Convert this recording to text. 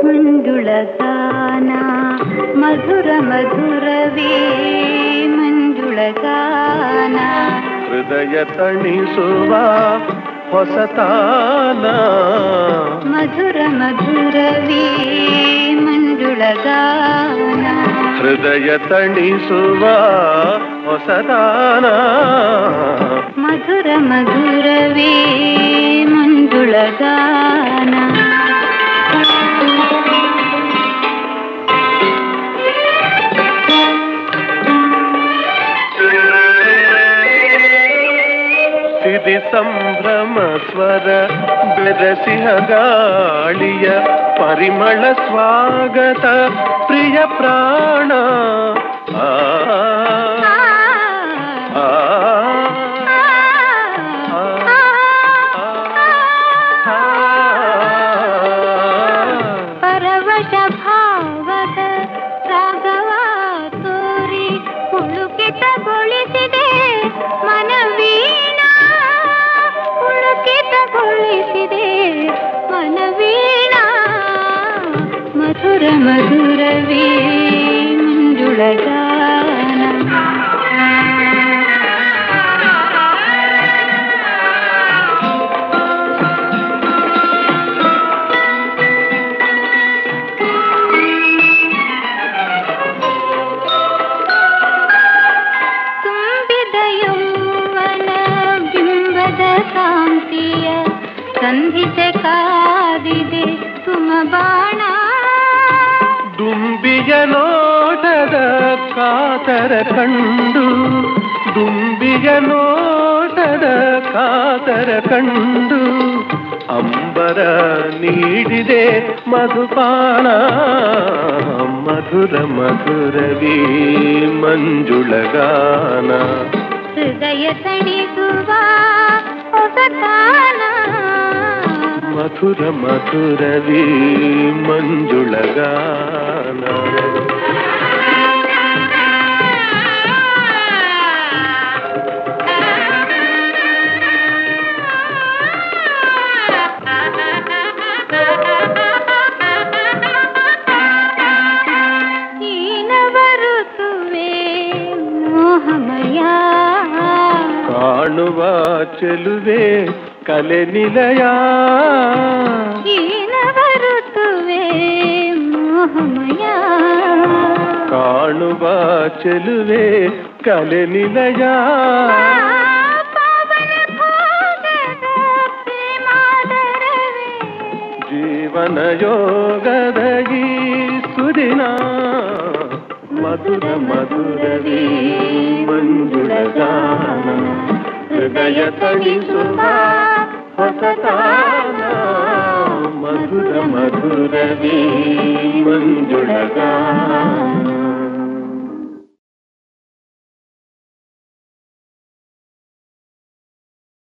ಮಂಜುಳಗಾನ ಮಧುರ ಮಧುರವೇ ಮಂಜುಳಗಾನ ಹೃದಯ ತಣಿಸುವ ಹೊಸತಾನ ಮಧುರ ಮಧುರವೇ ಮಂಜುಳಗಾನ ಹೃದಯ ತಣಿಸುವ ಹೊಸತಾನ ಮಧುರ ಮಧುರವೇ ಮಂಜುಳಗಾನ ಸಿರಿ ಸಂಭ್ರಮ ಸ್ವರ ಬೆರಸಿಹ ಗಾಳಿಯ ಪರಿಮಳ ಸ್ವಾಗತ ಪ್ರಿಯ ಪ್ರಾಣ ಆ ಪರವಶ ಭಾವದ ರಾಗವ ತೋರಿ ಪುಳುಕಿತಗೊಳಿಸಿದೆ ಮನವೀಣ ಪುಳುಕಿತಗೊಳಿಸಿದೆ ಮನವೀಣ ಮಧುರ ಮಧುರವೇ ಮಂಜುಳಗಾನ ಕಾಂತಿಯ ಸಂಧಿಸೆ ಕಾದಿದೆ ತುಮ ಬಾಣ ದುಂಬಿಯ ನೋಟದ ಕಾತರ ಕಂಡು ದುಂಬಿಯ ನೋಟದ ಕಾತರ ಕಂಡು ಅಂಬರ ನೀಡಿದೆ ಮಧುಪಾನ ಮಧುರ ಮಧುರವೇ ಮಂಜುಳಗಾನ ಹೃದಯ ತಣಿಸುವ ಹೊಸತಾನ ಮಧುರ ಮಧುರವೇ ಮಂಜುಳಗಾನ ನೀನವರುತ್ತುವೆ ಮೋಹಮಯ ಕಾಣುವ ಚೆಲುವೆ ಕಲೆ ನಿಲಯ ಬರುತ್ತುವೆ ಮೋಹಮಯ ಕಾಣುವ ಚೆಲುವೆ ಕಲೆ ನಿಲಯ ಪಾವನ ಭೋಗದ ಪ್ರೇಮಾದರವೇ ಜೀವನ ಯೋಗದ ಈ ಸುದಿನ ಮಧುರ ಮಧುರವೇ ಮಂಜುಳಗಾನ ಹೃದಯ ತಣಿಸುವ ಹೊಸತಾನ ಮಧುರ ಮಧುರವೇ ಮಂಜುಳಗಾನ